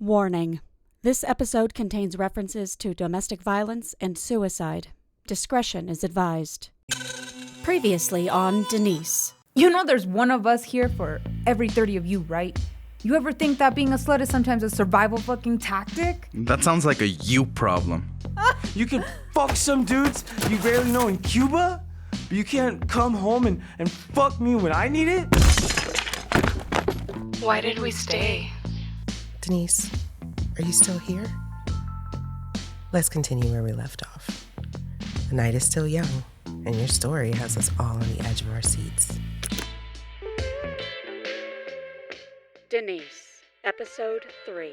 Warning. This episode contains references to domestic violence and suicide. Discretion is advised. Previously on Denise. You know there's one of us here for every 30 of you, right? You ever think that being a slut is sometimes a survival fucking tactic? That sounds like a you problem. You can fuck some dudes you barely know in Cuba, but you can't come home and fuck me when I need it? Why did we stay? Denise, are you still here? Let's continue where we left off. The night is still young, and your story has us all on the edge of our seats. Denise, Episode 3.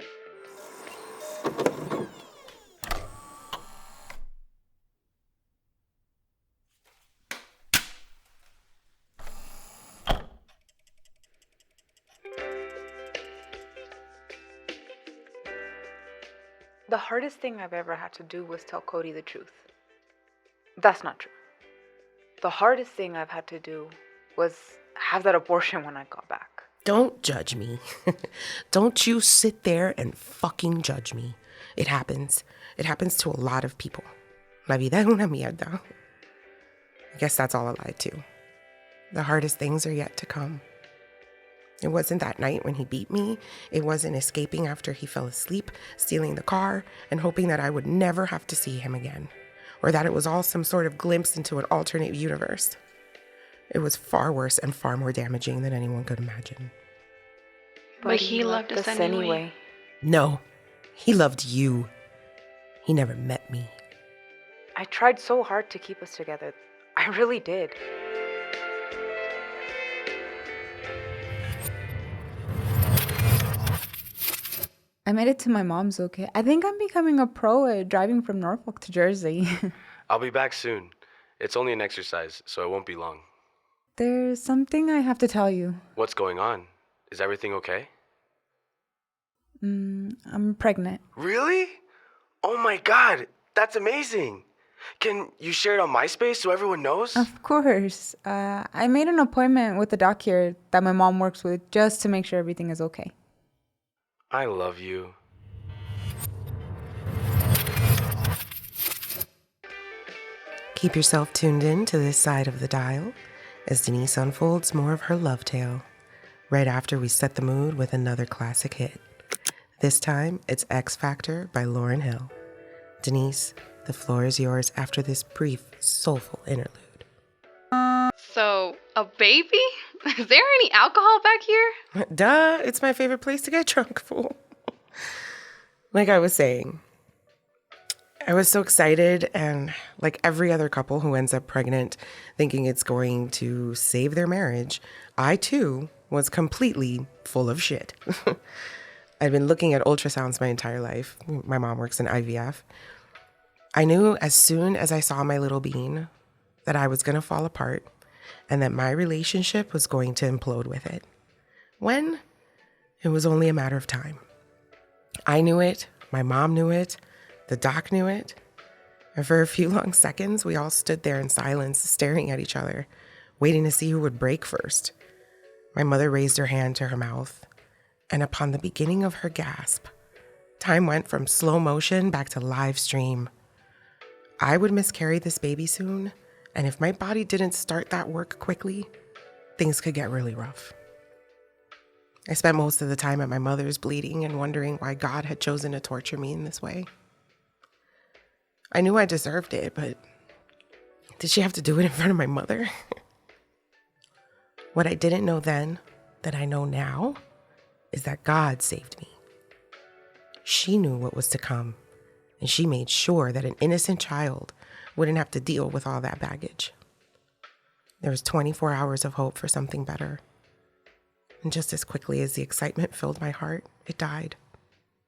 The hardest thing I've ever had to do was tell Cody the truth. That's not true. The hardest thing I've had to do was have that abortion when I got back. Don't judge me. Don't you sit there and fucking judge me. It happens. It happens to a lot of people. La vida es una mierda. I guess that's all I lied to. The hardest things are yet to come. It wasn't that night when he beat me. It wasn't escaping after he fell asleep, stealing the car, and hoping that I would never have to see him again. Or that it was all some sort of glimpse into an alternate universe. It was far worse and far more damaging than anyone could imagine. But he loved us anyway. No, he loved you. He never met me. I tried so hard to keep us together. I really did. I made it to my mom's, okay? I think I'm becoming a pro at driving from Norfolk to Jersey. I'll be back soon. It's only an exercise, so it won't be long. There's something I have to tell you. What's going on? Is everything okay? I'm pregnant. Really? Oh my god, that's amazing. Can you share it on MySpace so everyone knows? Of course. I made an appointment with the doc here that my mom works with just to make sure everything is okay. I love you. Keep yourself tuned in to this side of the dial as Denise unfolds more of her love tale, right after we set the mood with another classic hit. This time, it's X Factor by Lauryn Hill. Denise, the floor is yours after this brief, soulful interlude. So, a baby? Is there any alcohol back here? Duh, it's my favorite place to get drunk, fool. Like I was saying, I was so excited, and like every other couple who ends up pregnant thinking it's going to save their marriage, I too was completely full of shit. I'd been looking at ultrasounds my entire life. My mom works in IVF. I knew as soon as I saw my little bean that I was going to fall apart and that my relationship was going to implode with it. When? It was only a matter of time. I knew it, my mom knew it, the doc knew it, and for a few long seconds, we all stood there in silence, staring at each other, waiting to see who would break first. My mother raised her hand to her mouth, and upon the beginning of her gasp, time went from slow motion back to live stream. I would miscarry this baby soon, and if my body didn't start that work quickly, things could get really rough. I spent most of the time at my mother's bleeding and wondering why God had chosen to torture me in this way. I knew I deserved it, but did she have to do it in front of my mother? What I didn't know then, that I know now, is that God saved me. She knew what was to come, and she made sure that an innocent child wouldn't have to deal with all that baggage. There was 24 hours of hope for something better. And just as quickly as the excitement filled my heart, it died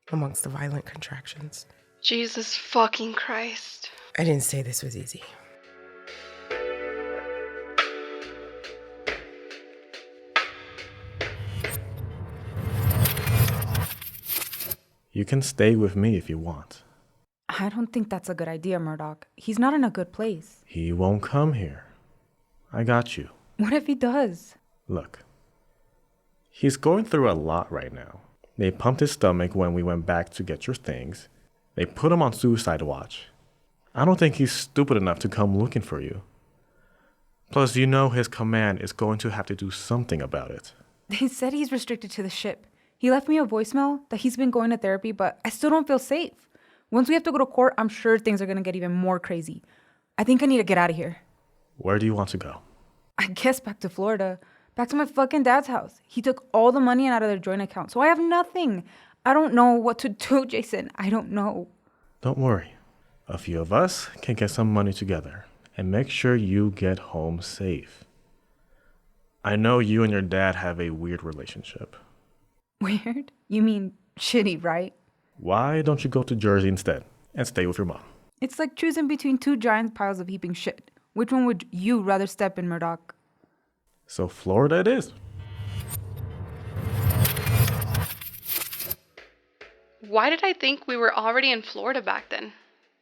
amongst the violent contractions. Jesus fucking Christ. I didn't say this was easy. You can stay with me if you want. I don't think that's a good idea, Murdoch. He's not in a good place. He won't come here. I got you. What if he does? Look, he's going through a lot right now. They pumped his stomach when we went back to get your things. They put him on suicide watch. I don't think he's stupid enough to come looking for you. Plus, you know his command is going to have to do something about it. They said he's restricted to the ship. He left me a voicemail that he's been going to therapy, but I still don't feel safe. Once we have to go to court, I'm sure things are going to get even more crazy. I think I need to get out of here. Where do you want to go? I guess back to Florida. Back to my fucking dad's house. He took all the money out of their joint account, so I have nothing. I don't know what to do, Jason. I don't know. Don't worry. A few of us can get some money together and make sure you get home safe. I know you and your dad have a weird relationship. Weird? You mean shitty, right? Why don't you go to Jersey instead and stay with your mom? It's like choosing between two giant piles of heaping shit. Which one would you rather step in, Murdoch? So Florida it is. Why did I think we were already in Florida back then?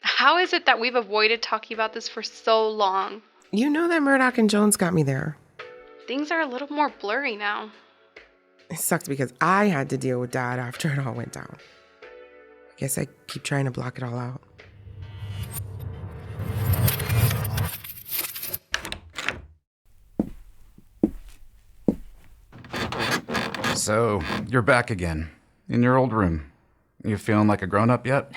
How is it that we've avoided talking about this for so long? You know that Murdoch and Jones got me there. Things are a little more blurry now. It sucked because I had to deal with Dad after it all went down. I guess I keep trying to block it all out. So, you're back again, in your old room. You feeling like a grown-up yet?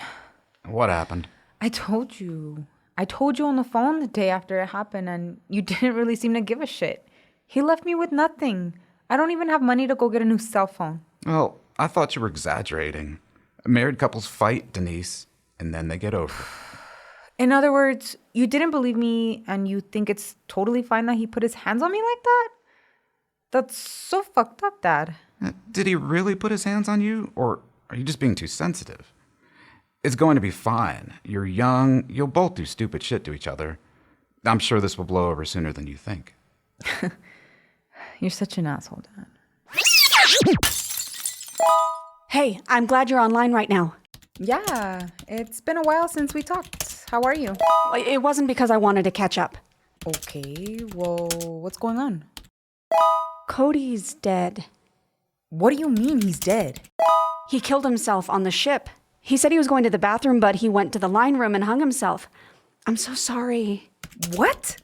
What happened? I told you on the phone the day after it happened, and you didn't really seem to give a shit. He left me with nothing. I don't even have money to go get a new cell phone. Well, I thought you were exaggerating. Married couples fight, Denise, and then they get over it. In other words, you didn't believe me, and you think it's totally fine that he put his hands on me like that? That's so fucked up, Dad. Did he really put his hands on you, or are you just being too sensitive? It's going to be fine. You're young. You'll both do stupid shit to each other. I'm sure this will blow over sooner than you think. You're such an asshole, Dad. Hey, I'm glad you're online right now. Yeah, it's been a while since we talked. How are you? It wasn't because I wanted to catch up. Okay, well, what's going on? Cody's dead. What do you mean he's dead? He killed himself on the ship. He said he was going to the bathroom, but he went to the line room and hung himself. I'm so sorry. What?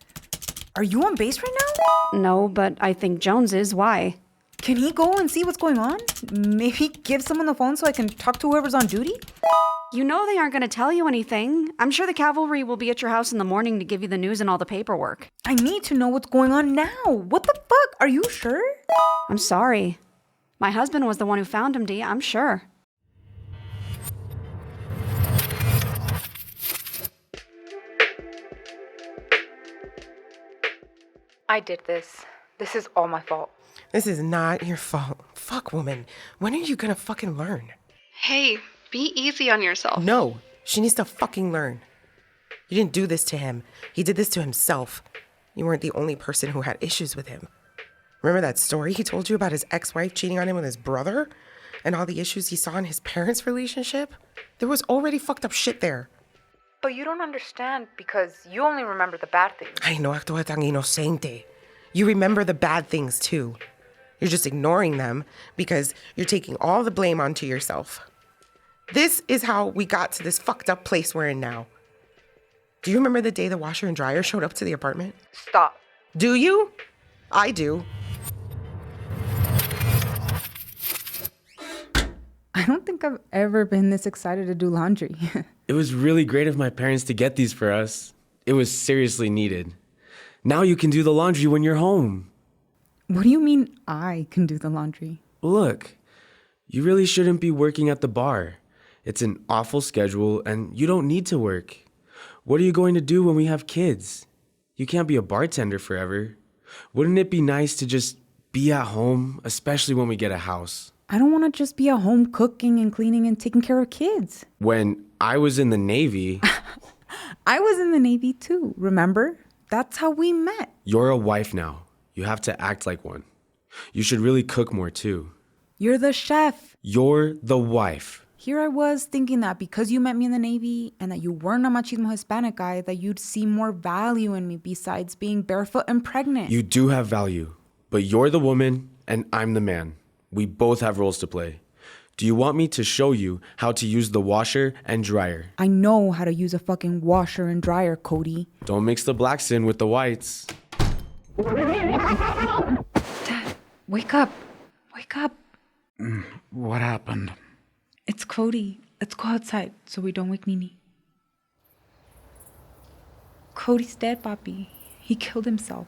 Are you on base right now? No, but I think Jones is. Why? Can he go and see what's going on? Maybe give someone the phone so I can talk to whoever's on duty? You know they aren't going to tell you anything. I'm sure the cavalry will be at your house in the morning to give you the news and all the paperwork. I need to know what's going on now. What the fuck? Are you sure? I'm sorry. My husband was the one who found him, Dee. I'm sure. I did this. This is all my fault. This is not your fault. Fuck, woman. When are you gonna fucking learn? Hey, be easy on yourself. No, she needs to fucking learn. You didn't do this to him. He did this to himself. You weren't the only person who had issues with him. Remember that story he told you about his ex-wife cheating on him with his brother? And all the issues he saw in his parents' relationship? There was already fucked up shit there. But you don't understand because you only remember the bad things. Ay, no actúa tan inocente. You remember the bad things too. You're just ignoring them because you're taking all the blame onto yourself. This is how we got to this fucked up place we're in now. Do you remember the day the washer and dryer showed up to the apartment? Stop. Do you? I do. I don't think I've ever been this excited to do laundry. It was really great of my parents to get these for us. It was seriously needed. Now you can do the laundry when you're home. What do you mean I can do the laundry? Look, you really shouldn't be working at the bar. It's an awful schedule and you don't need to work. What are you going to do when we have kids? You can't be a bartender forever. Wouldn't it be nice to just be at home, especially when we get a house? I don't want to just be at home cooking and cleaning and taking care of kids. When I was in the Navy... I was in the Navy too, remember? That's how we met. You're a wife now. You have to act like one. You should really cook more too. You're the chef. You're the wife. Here I was thinking that because you met me in the Navy and that you weren't a machismo Hispanic guy, that you'd see more value in me besides being barefoot and pregnant. You do have value, but you're the woman and I'm the man. We both have roles to play. Do you want me to show you how to use the washer and dryer? I know how to use a fucking washer and dryer, Cody. Don't mix the blacks in with the whites. Dad, wake up. Wake up. What happened? It's Cody. Let's go outside so we don't wake Nini. Cody's dead, Papi. He killed himself.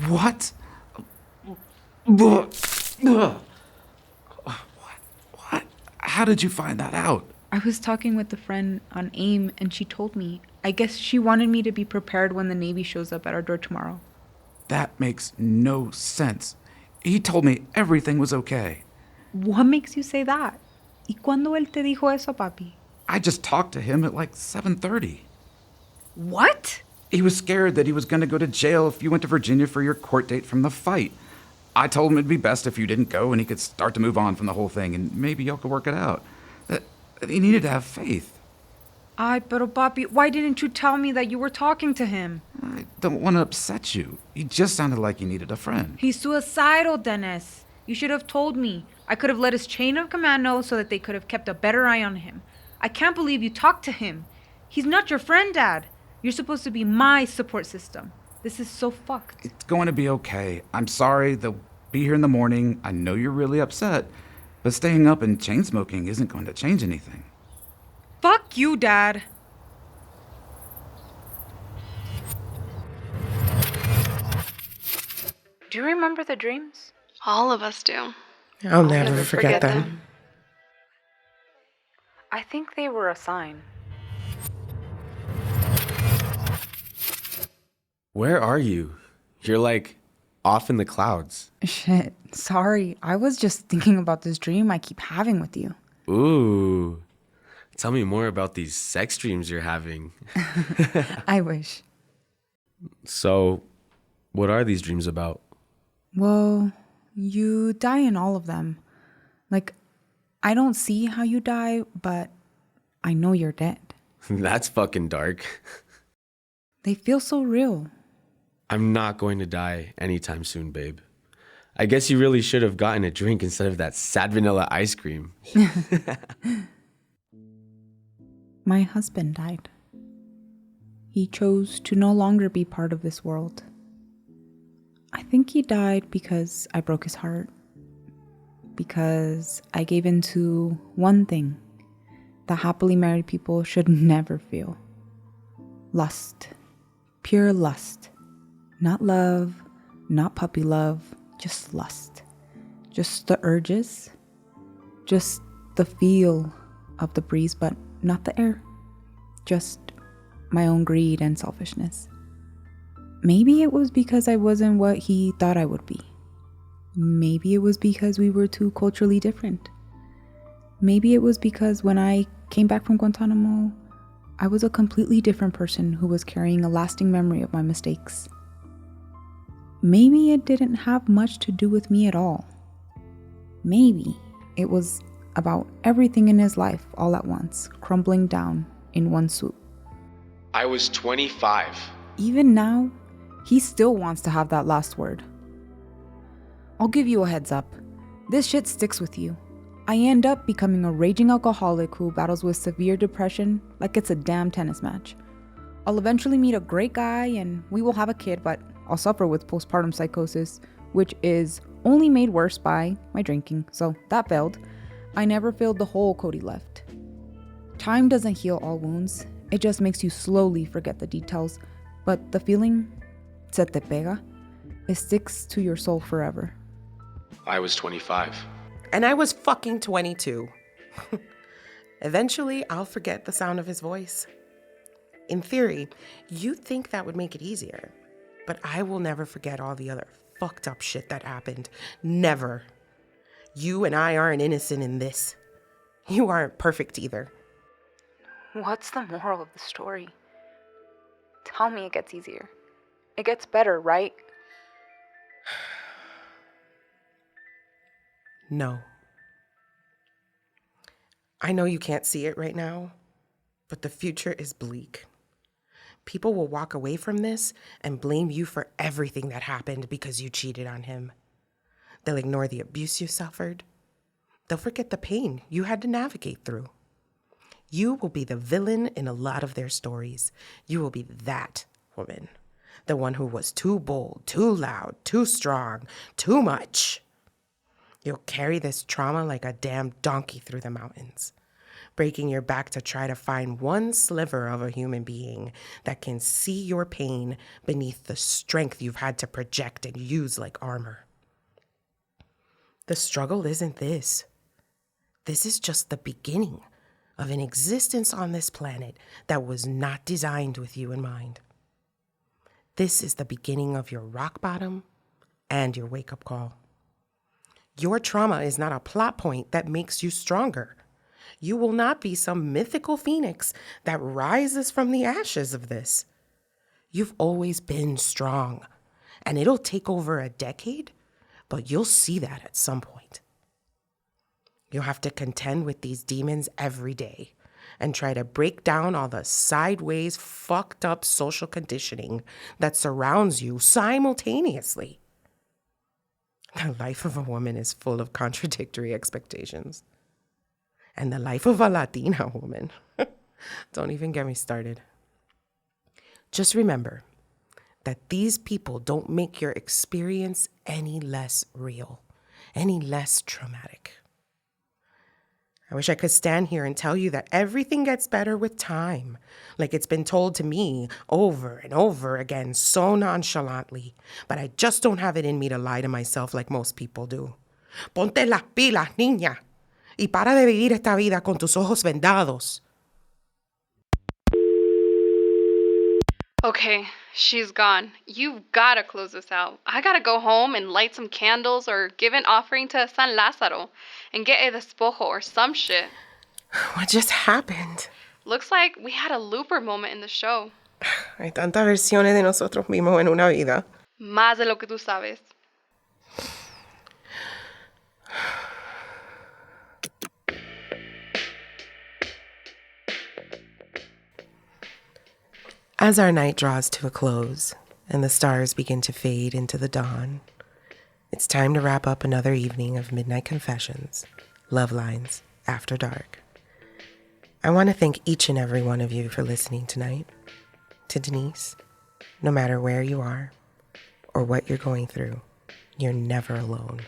What? What? How did you find that out? I was talking with a friend on AIM and she told me. I guess she wanted me to be prepared when the Navy shows up at our door tomorrow. That makes no sense. He told me everything was okay. What makes you say that? ¿Y cuándo él te dijo eso, Papi? I just talked to him at like 7:30. What? He was scared that he was going to go to jail if you went to Virginia for your court date from the fight. I told him it'd be best if you didn't go and he could start to move on from the whole thing and maybe y'all could work it out. That he needed to have faith. Ay, pero Papi, why didn't you tell me that you were talking to him? I don't want to upset you. He just sounded like he needed a friend. He's suicidal, Dennis. You should have told me. I could have let his chain of command know so that they could have kept a better eye on him. I can't believe you talked to him. He's not your friend, Dad. You're supposed to be my support system. This is so fucked. It's going to be okay. I'm sorry. They'll be here in the morning. I know you're really upset, but staying up and chain smoking isn't going to change anything. Fuck you, Dad. Do you remember the dreams? All of us do. I'll never forget them. I think they were a sign. Where are you? You're like off in the clouds. Shit. Sorry. I was just thinking about this dream I keep having with you. Ooh. Tell me more about these sex dreams you're having. I wish. So, what are these dreams about? Well, you die in all of them. Like, I don't see how you die, but I know you're dead. That's fucking dark. They feel so real. I'm not going to die anytime soon, babe. I guess you really should have gotten a drink instead of that sad vanilla ice cream. My husband died. He chose to no longer be part of this world. I think he died because I broke his heart. Because I gave in to one thing that happily married people should never feel. Lust. Pure lust. Not love, not puppy love, just lust. Just the urges. Just the feel of the breeze, but not the air. Just my own greed and selfishness. Maybe it was because I wasn't what he thought I would be. Maybe it was because we were too culturally different. Maybe it was because when I came back from Guantanamo, I was a completely different person who was carrying a lasting memory of my mistakes. Maybe it didn't have much to do with me at all. Maybe it was about everything in his life all at once, crumbling down in one swoop. I was 25. Even now, he still wants to have that last word. I'll give you a heads up. This shit sticks with you. I end up becoming a raging alcoholic who battles with severe depression like it's a damn tennis match. I'll eventually meet a great guy and we will have a kid, but I'll suffer with postpartum psychosis, which is only made worse by my drinking, so that failed. I never filled the hole Cody left. Time doesn't heal all wounds. It just makes you slowly forget the details, but the feeling, se te pega, it sticks to your soul forever. I was 25. And I was fucking 22. Eventually, I'll forget the sound of his voice. In theory, you'd think that would make it easier. But I will never forget all the other fucked up shit that happened. Never. You and I aren't innocent in this. You aren't perfect either. What's the moral of the story? Tell me it gets easier. It gets better, right? No. I know you can't see it right now, but the future is bleak. People will walk away from this and blame you for everything that happened because you cheated on him. They'll ignore the abuse you suffered. They'll forget the pain you had to navigate through. You will be the villain in a lot of their stories. You will be that woman. The one who was too bold, too loud, too strong, too much. You'll carry this trauma like a damn donkey through the mountains, breaking your back to try to find one sliver of a human being that can see your pain beneath the strength you've had to project and use like armor. The struggle isn't this. This is just the beginning of an existence on this planet that was not designed with you in mind. This is the beginning of your rock bottom and your wake-up call. Your trauma is not a plot point that makes you stronger. You will not be some mythical phoenix that rises from the ashes of this. You've always been strong, and it'll take over a decade, but you'll see that at some point. You'll have to contend with these demons every day and try to break down all the sideways, fucked up social conditioning that surrounds you simultaneously. The life of a woman is full of contradictory expectations. And the life of a Latina woman, don't even get me started. Just remember that these people don't make your experience any less real, any less traumatic. I wish I could stand here and tell you that everything gets better with time, like it's been told to me over and over again so nonchalantly, but I just don't have it in me to lie to myself like most people do. Ponte las pilas, niña, y para de vivir esta vida con tus ojos vendados. Okay, she's gone. You've gotta close this out. I gotta go home and light some candles or give an offering to San Lázaro and get a despojo or some shit. What just happened? Looks like we had a looper moment in the show. Hay tantas versiones de nosotros mismos en una vida. Más de lo que tú sabes. As our night draws to a close and the stars begin to fade into the dawn, it's time to wrap up another evening of Midnight Confessions, Love Lines, After Dark. I want to thank each and every one of you for listening tonight. To Denise, no matter where you are or what you're going through, you're never alone.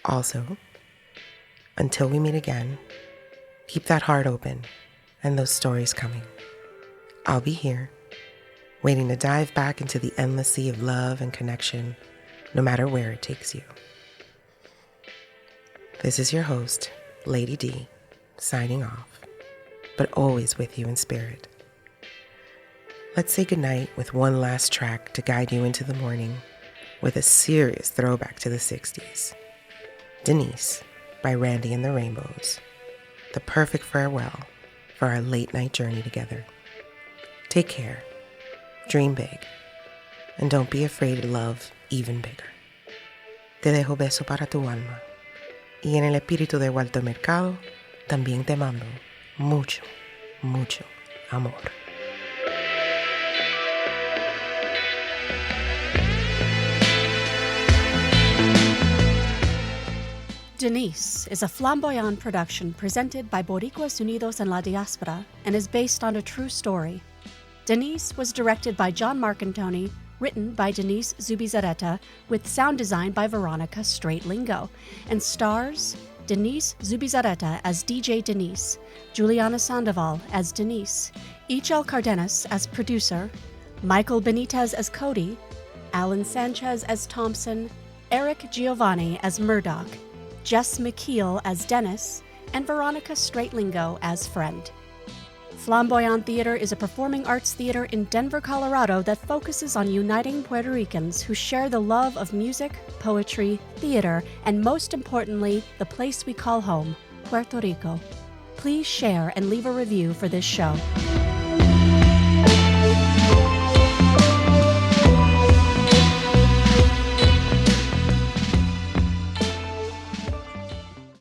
Also, until we meet again, keep that heart open and those stories coming. I'll be here, waiting to dive back into the endless sea of love and connection, no matter where it takes you. This is your host, Lady D, signing off, but always with you in spirit. Let's say goodnight with one last track to guide you into the morning with a serious throwback to the 60s. Denise by Randy and the Rainbows, the perfect farewell for our late night journey together. Take care, dream big, and don't be afraid to love even bigger. Te dejo beso para tu alma, y en el espíritu de Walter Mercado, también te mando mucho, mucho amor. Denise is a flamboyant production presented by Boricuas Unidos en la Diaspora and is based on a true story. Denise was directed by John Marcantoni, written by Denise Zubizarreta, with sound design by Veronica Straight Lingo, and stars Denise Zubizarreta as DJ Denise, Juliana Sandoval as Denise, Ichel Cardenas as producer, Michael Benitez as Cody, Alan Sanchez as Thompson, Eric Giovanni as Murdoch, Jess McKeel as Dennis, and Veronica Straight Lingo as Friend. Flamboyant Theater is a performing arts theater in Denver, Colorado that focuses on uniting Puerto Ricans who share the love of music, poetry, theater, and most importantly, the place we call home, Puerto Rico. Please share and leave a review for this show.